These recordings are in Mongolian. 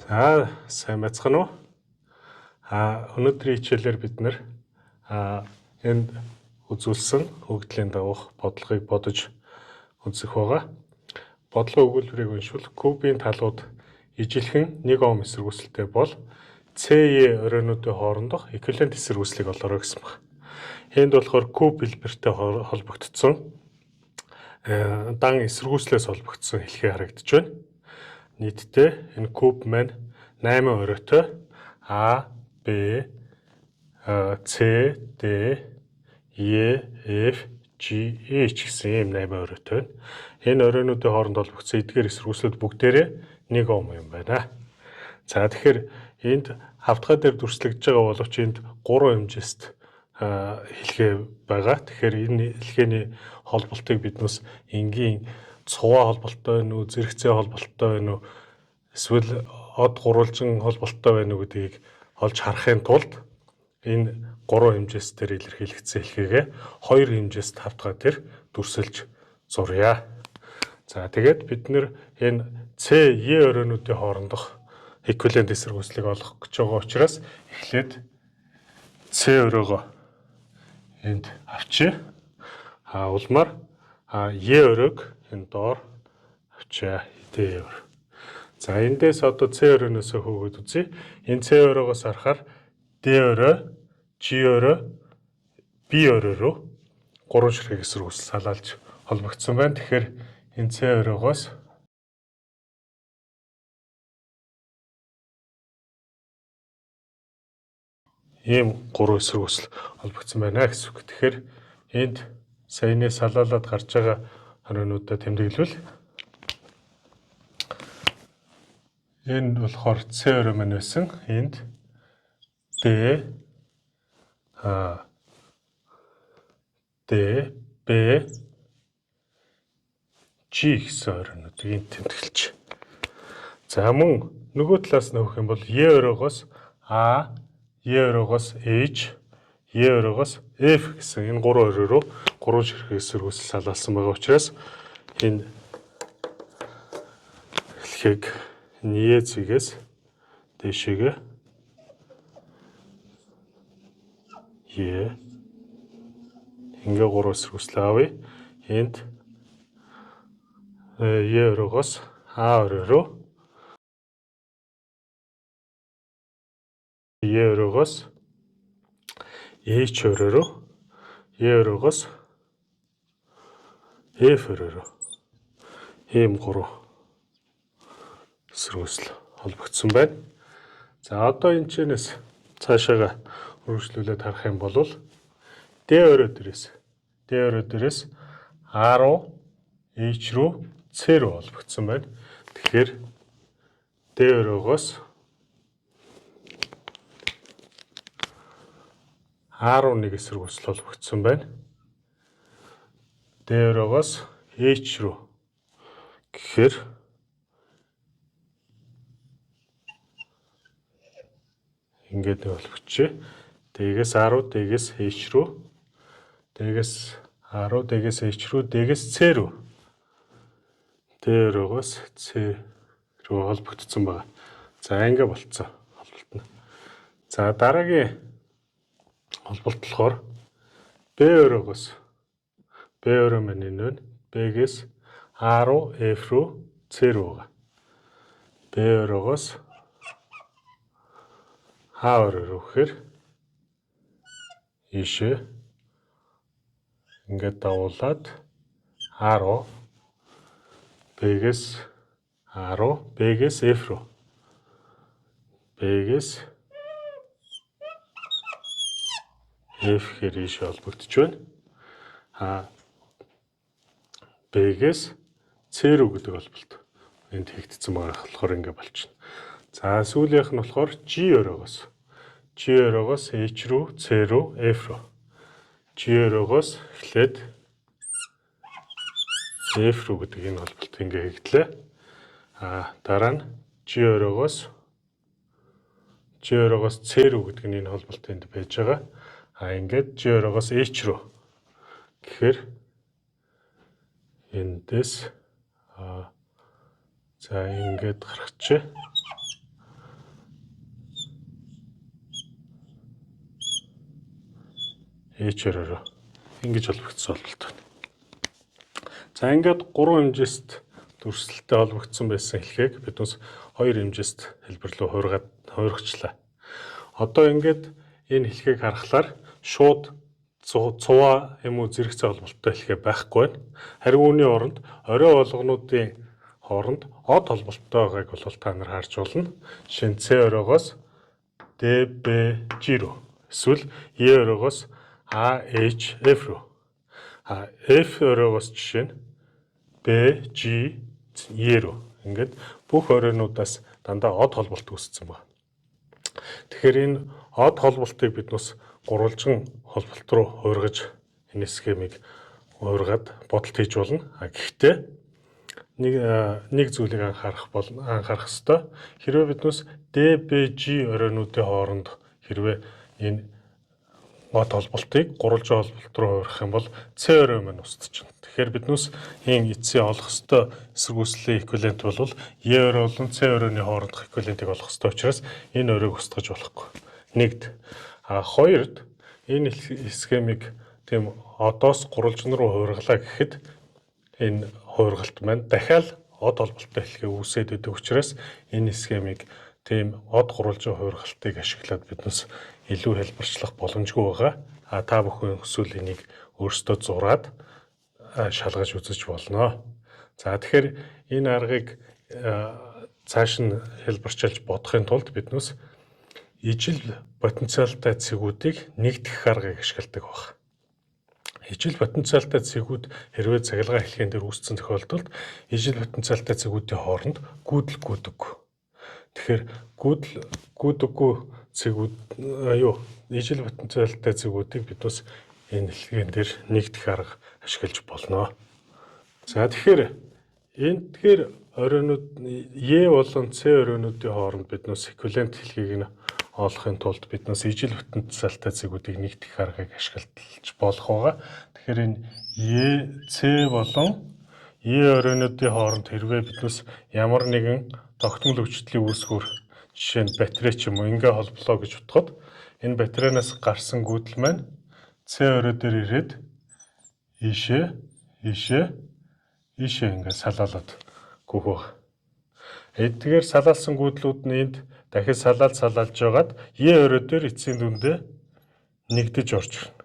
Сайн байцгаана уу? Өнөөдрийн хичээлээр бид нэр энд үзүүлсэн хөгжлийн дагуух бодлогыг бодож үзэх байгаа. Бодлогын өгүүлбэрийг уншвал кубын талууд ижилхэн 1 ом эсэргүүцэлтэй бол CE оройнуудын хоорондох эквивалент эсэргүүцлийг олоорой гэсэн байна. Энд болохоор куб хэлбэртэй холбогдсон дан эсэргүүцлээс холбогдсон хэлхий харагдаж байна. Нийтдээ энэ куб маань 8 оройтой А, Б, С, Д, Е, Ф, G, H гэсэн ийм 8 оройтой байна. Энэ оройнуудын хооронд холбогдсон эдгээр эсэргүүцлүүд бүгдээрээ 1 ом юм байна. За тэгэхээр энд хавтгай дээр дүрслэгдэж байгаа боловч энд 3 хэмжээст хэлхээ байгаа. Тэгэхээр энэ хэлхээний холболтыг биднээс энгийн цуваа холболттой байна уу, зэрэгцээ холболттой байна уу, эсвэл од гурвалжин холболттой байна уу гэдгийг олж харахын тулд энэ 3 хэмжээс дээр илэрхийлэгдсэн хэлхээгээ 2 хэмжээст хавтгай дээр дүрсэлж зуръя. За тэгээд бид нэр энэ CE оройнуудын хоорондох эквивалент эсэргүүцлийг олох гэж байгаа учраас эхлээд C оройгоо энд авчия. Улмаар E оройг энэ доор авчия. D орой. За эндээс одоо C оройноос хөөгд үзье. Энэ C оройгоос харахаар D орой, G орой, B орой руу 3 ширхэг эсэргүүцэл салаалж холбогдсон байна. Тэгэхээр энэ C оройгоос ийм 3 эсэргүүцэл холбогдсон байна гэсэн үг. Тэгэхээр энд саяны салаалаад гарч байгаа оройнуудаа тэмдэглэвэл энэ болохоор C орой маань байсан. Энд D, B, G гэсэн оройнуудыг энд тэмдэглэж. За мөн нөгөө талаас нь авах юм бол E оройгоос A, E оройгоос H, E оройгоос F гэсэн энэ 3 орой руу 3 ширхэг эсэргүүцэл салаалсан байгаа учраас энэ хэлхийг E зэгээс дэшегээ E ингээ 3 эсэргүүцэл авъя. Энд E оройгоос A орой руу E оройгоос H орой руу E оройгоос F орой руу ийм 3 эсэргүүцэл холбогдсон байна. За одоо энэ чэнэс цаашаага үргэлжлүүлээд харах юм бол D орой дээрээс A руу H руу C руу холбогдсон байна. Тэгэхээр D оройгоос A руу 1 эсэргүүцэл холбогдсон байна. D оройгоос H руу гэхээр ингээд холбогдчихэ. D-гээс A руу, D-гээс H руу, D-гээс A руу, D-гээс H руу, D-гээс C руу. D оройгоос C руу холбогдсон байна. За ингээ болцсон холболт нь. За дараагийн холболт болохоор B оройгоос B орой маань энэ байна. B-гээс A руу, F руу, C руу байгаа. B оройгоос A орой руу гэхээр ийшээ ингээд давуулаад A руу, B-гээс A руу, B-гээс F руу, B-гээс F гэхээр ийшээ холбогдож байна. B-гээс C рүү гэдэг холболт энд хийгдсэн байгаа болохоор ингэ болчихно. За сүүлийнх нь болохоор G оройгоос H рүү, C рүү, F рүү. G оройгоос эхлээд F рүү гэдэг энэ холболт ингэ хийгдлээ. Дараа нь G оройгоос C рүү гэдэг нь энэ холболт энд байж байгаа. Ингээд G оройгоос H рүү гэхээр эндээс за ингээд гаргачих. H өрөөрөө ингэж холбогдсон холболт байна. За ингээд 3 хэмжээст дүрслэлтэй холбогдсон байсан хэлхийг биднээс 2 хэмжээст хэлбэр рүү хуургачлаа. Одоо ингээд энэ хэлхийг харахаар шууд цуваа юм уу зэрэгцээ холболттой хэлхээ байхгүй байна. Харин үүний оронд орой болгонуудын хооронд од холболттой байгааг бол та нар харж болно. Жишээ нь С оройгоос DBG рүү эсвэл E оройгоос AHF рүү. F оройгоос жишээ нь BG E рүү. Ингээд бүх оройнуудаас дандаа од холболт үүссэн байна. Тэгэхээр энэ од холболтыг биднээс гурвалжин холболт руу хуургаж энэ схемийг хуургаад бодолт хийж болно. Гэхдээ нэг зүйлийг анхаарах ёстой. Хэрвээ биднээс DBG оройнуудын хооронд хэрвээ энэ од холболтыг гурвалжин холболт руу хуурах юм бол С орой маань устчихна. Тэгэхээр биднээс ийм эцсийн олох ёстой эсэргүүцлийн эквивалент бол E орой болон С оройны хоорондох эквивалентийг олох ёстой учраас энэ оройг устгаж болохгүй. Нэгд. Хоёрд энэ схемийг тийм одоос гурвалжин руу хуургалаа гэхэд энэ хуургалт маань дахиад од холболттой хэлхээ үүсээд байдаг учраас энэ схемийг тийм од гурвалжин хуургалтыг ашиглаад биднээс илүү хэлбэрчлэх боломжгүй байгаа. Та бүхэн хүсвэл энийг өөрсдөө зураад шалгаж үзэж болно. За тэгэхээр энэ аргыг цааш нь хэлбэрчилж бодохын тулд биднээс ижил потенциалтай цэгүүдийг нэгтгэх аргыг ашигладаг байна. Ижил потенциалтай цэгүүд хэрвээ цахилгаан хэлхээнд дээр үүссэн тохиолдолд ижил потенциалтай цэгүүдийн хооронд гүйдэл гүйдэггүй. Тэгэхээр гүйдэггүй цэгүүд ижил потенциалтай цэгүүдийг биднээс энэ хэлхээнд дээр нэгтгэх арга ашиглаж болно. За тэгэхээр оройнууд E болон С оройнуудын хооронд биднээс эквивалент хэлхийг нь олохын тулд биднээс ижил потенциалтай цэгүүдийг нэгтгэх аргыг ашиглаж болох байгаа. Тэгэхээр энэ С болон E оройнуудын хооронд хэрвээ биднээс ямар нэгэн тогтмол өвчлөлийн үүсгүүр жишээ нь батарей ч юм уу ингээ холболоо гэж бодоход энэ батарейнаас гарсан гүйдэл маань С орой дээр ирээд ийшээ ингээ салаалаад гүөх баг. Тэгэхээр салаалсан гүйдлүүд нь энд дахиж салаалж байгаад E орой дээр эцсийн дүндээ нэгдэж орж ирнэ.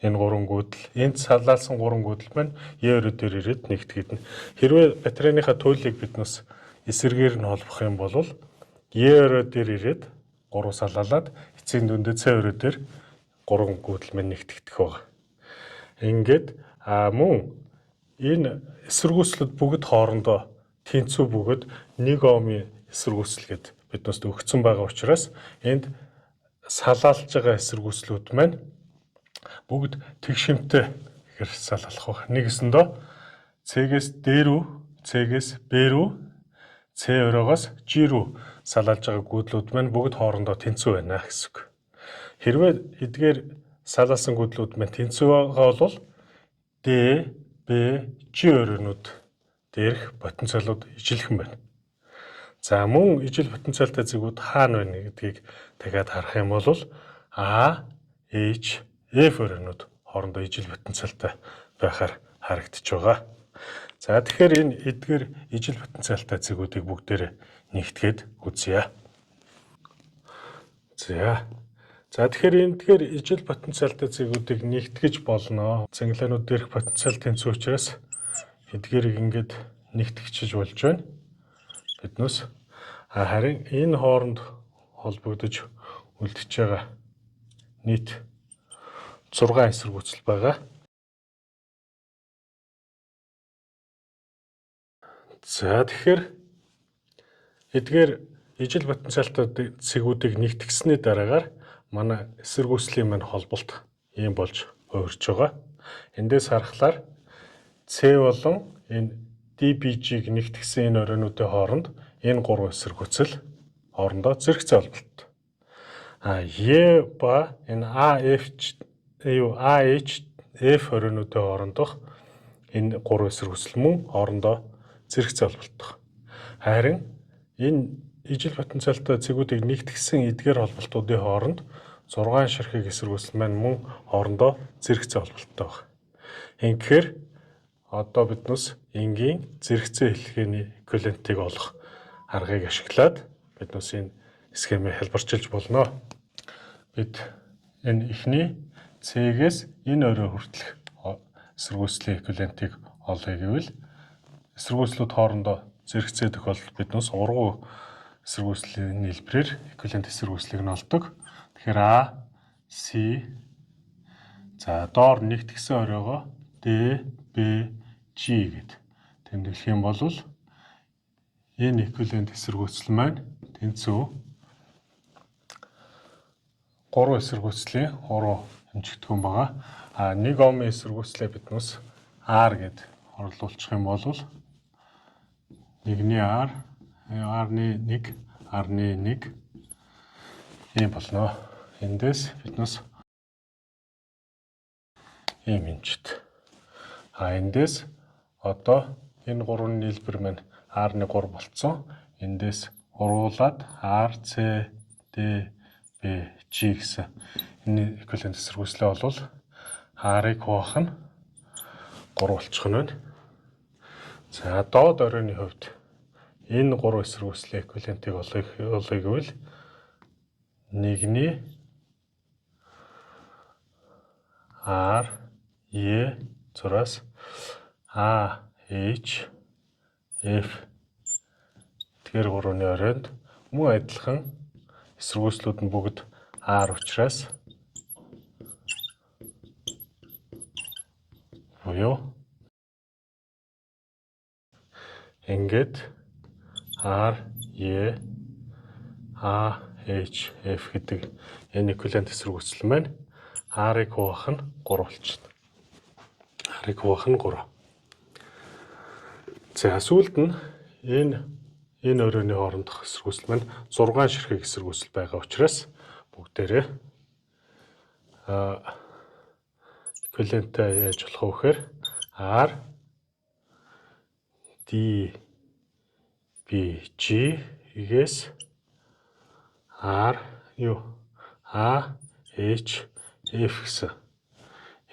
Энэ гурван гүйдэл, энд салаалсан гурван гүйдэл маань E орой дээр ирээд нэгтгэдэнэ. Хэрвээ батарейныхаа туйлыг биднээс эсрэгээр нь холбох юм бол E орой дээр ирээд 3 салаалаад эцсийн дүндээ С орой дээр 3 гүйдэл маань нэгтгэдэг байгаа. Ингээд мөн энэ эсэргүүцлүүд бүгд хоорондоо тэнцүү бөгөөд 1 омын эсэргүүцэл гэд биднээс өгсөн байгаа учраас энд салаалж байгаа эсэргүүцлүүд маань бүгд тэгшимтэй гэхээр салаалах баг. Нэгэсэндөө С-ээс D рүү, С-ээс B рүү, С оройгоос G рүү салаалж байгаа гүйдлүүд маань бүгд хоорондоо тэнцүү байна гэсэн үг. Хэрвээ эдгээр салаалсан гүйдлүүд маань тэнцүү байгаа бол D, B, G оройнууд дээрх потенциалууд ижилхэн байна. За мөн ижил потенциалтай цэгүүд хаана байна гэдгийг дахиад харах юм бол A, H, F оройнууд хоорондоо ижил потенциалтай байхаар харагдаж байгаа. За тэгэхээр энэ эдгээр ижил потенциалтай цэгүүдийг бүгдээрээ нэгтгээд үзье. За тэгэхээр ижил потенциалтай цэгүүдийг нэгтгэж болно. Цэнгэлэнүүд дээрх потенциал тэнцүү учраас эдгээрийг ингээд нэгтгэж болж байна. Биднээс харин энэ хооронд холбогдож үлдэж байгаа нийт 6 эсэргүүцэл байгаа. За тэгэхээр эдгээр ижил потенциалтай цэгүүдийг нэгтгэсний дараагаар манай эсэргүүцлийн маань холболт ийм болж хувирж байгаа. Эндээс харахаар С болон энэ DBG-г нэгтгэсэн энэ оройнуудын хооронд энэ 3 эсэргүүцэл хоорондоо зэрэгцээ холболт. E ба энэ AHF оройнуудын хоорондох энэ 3 эсэргүүцэл мөн хоорондоо зэрэгцээ холболт. Харин энэ ижил потенциалтай цэгүүдийг нэгтгэсэн эдгээр холболтуудын хооронд 6 ширхэг эсэргүүцэл маань мөн хоорондоо зэрэгцээ холболттой байна. Тэгэхээр одоо биднээс энгийн зэрэгцээ хэлхээний эквивалентийг олох аргыг ашиглаад биднээс энэ схемийг хэлбэрчилж болно. Бид энэ эхний C-гээс энэ өрөө хүртэлх эсэргүүцлийн эквивалентийг олъё гэвэл эсэргүүцлүүд хоорондоо зэрэгцээ тохиолдолд биднээс ургуу эсэргүүцлийн нийлбэрээр эквивалент эсэргүүцлийг нь олдог. Тэгэхээр A, C, за доор нэгтгсэн оройгоо D, B, G гэд тэмдэглэх юм бол энэ эквивалент эсэргүүцэл маань тэнцүү 3 эсэргүүцлийн 3 хэмжигдэхүүн байгаа. А 1 омын эсэргүүцлээ биднээс R гэд орлуулчих юм бол 1-ний R, R-ны 1, R-ны 1 ийм болно. Эндээс биднээс ийм хэмжит. А эндээс одоо энэ 3-ны нийлбэр маань R-ны 3 болцсон. Эндээс ургуулад R, C, D, B, G гэсэн энэ эквивалент эсэргүүцлээ болвол R-ыг хуваах нь 3 болчих нь байна. За доод оройны хувьд энэ 3 эсэргүүцлийн эквивалентийг олъё гэвэл 1-ний R, E зураас A, H, F тэгэхээр 3-ны оройд мөн адилхан эсэргүүцлүүд нь бүгд R учраас буюу ингээд R, E, A, H, F гэдэг энэ эквивалент эсэргүүцэл маань R-ыг хуваах нь 3 болчихно. R-ыг хуваах нь 3. За сүүлд нь энэ өрөөний хоорондох эсэргүүцэл маань 6 ширхэг эсэргүүцэл байгаа учраас бүгдээрээ эквивалентаа яаж болох вэ гэхээр R, D, B, G-гээс R, A, H, F гэсэн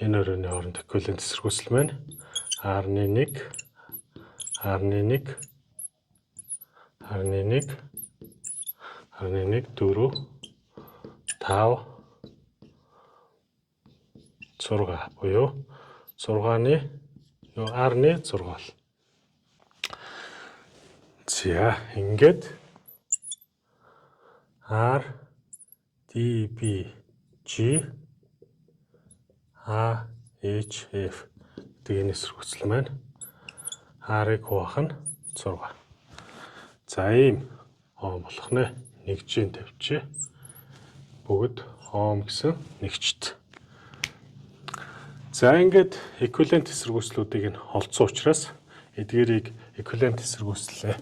энэ өрөөний хооронд эквивалент эсэргүүцэл маань R-ны 1, R-ны 1, R-ны 1, R-ны 1, 4, 5, 6 буюу 6-ны R-ны 6 бол. За ингээд R, D, B, G, A, H, F гэдэг энэ эсэргүүцэл маань R-ыг хуваах нь 6. За ийм оом болох нэ. Нэгжийн тавьчих. Бүгд оом гэсэн нэгжт. За ингээд эквивалент эсэргүүцлүүдийг нь олцсон учраас эдгээрийг эквивалент эсэргүүцлээ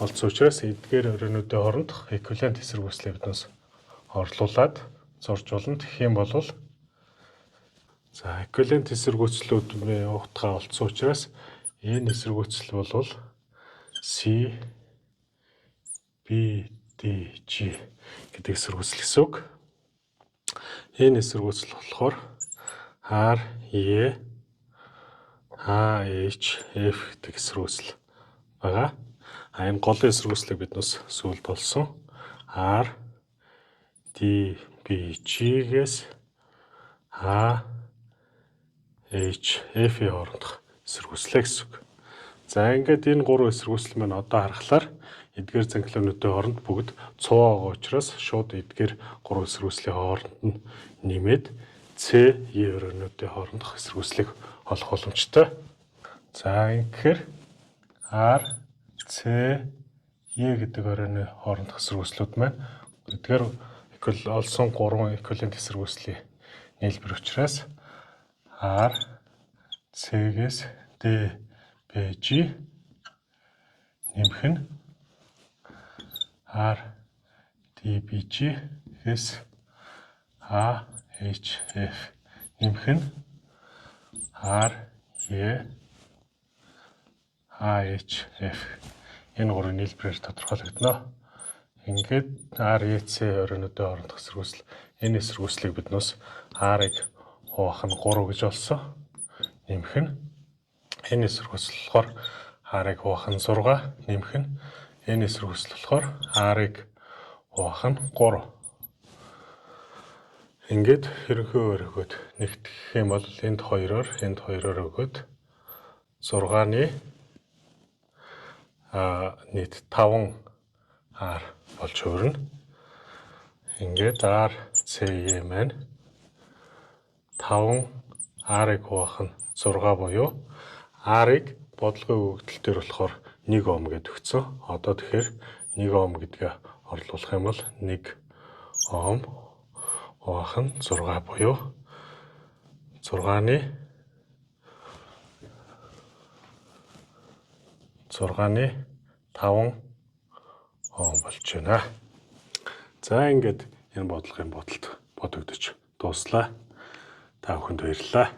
олцсон учраас эдгээр өрөөнүүдийн хоорондох эквивалент эсэргүүцлээ биднээс орлуулад зурж болно. Тэгэх юм бол за эквивалент эсэргүүцлүүд утгаа олцсон учраас энэ эсэргүүцэл бол C, B, D, G гэдэг эсэргүүцэл гэсэн үг. Энэ эсэргүүцэл болохоор R, E, A, H, F гэдэг эсэргүүцэл байгаа. Энэ голын эсэргүүцлийг биднээс сүүлд олсон R, D, B, G-гээс A, H, F-ийн хоорондох эсэргүүцлээ гэсэн үг. За ингээд энэ 3 эсэргүүцэл маань одоо харахаар эдгээр цанхилгаануудын хооронд бүгд цуваа байгаа учраас шууд эдгээр 3 эсэргүүцлийн хооронд нь нэмээд C, E өрөөнүүдийн хоорондох эсэргүүцлийг олох боломжтой. За ингэхээр R, C, E гэдэг өрөөний хоорондох эсэргүүцлүүд маань эдгээр олсон 3 эквивалент эсэргүүцлийн нийлбэр учраас R, C-гээс D, B, G нэмэх нь R, D, B, G-гээс A, H, F нэмэх нь R, E, A, H, F энэ гурван нийлбэрээр тодорхойлогдно. Ингээд REC оройнуудын хоорондох эсэргүүцэл. Энэ эсэргүүцлийг биднээс R-ыг хуваах нь 3 гэж олсон. Нэмэх нь энэ эсэргүүцэл болохоор R-ыг хуваах нь 6, нэмэх нь энэ эсэргүүцэл болохоор R-ыг хуваах нь 3. Ингээд ерөнхийдөө өгөөд нэгтгэх юм бол энд 2-оор өгөөд 6-ны нийт 5 R болж хувирна. Ингээд RCE маань 5 R-ыг хуваах нь 6 буюу R-ыг бодлогын өгөгдөл дээр болохоор 1 Ом гэдээ өгсөн. Одоо тэгэхээр 1 Ом гэдгээ орлуулах юм бол 1 Ом хуваах нь 6 буюу 6-ны 5 Ом болж байна. За ингээд энэ бодлогын бодолд бодогдож дууслаа. Та бүхэнд баярлалаа.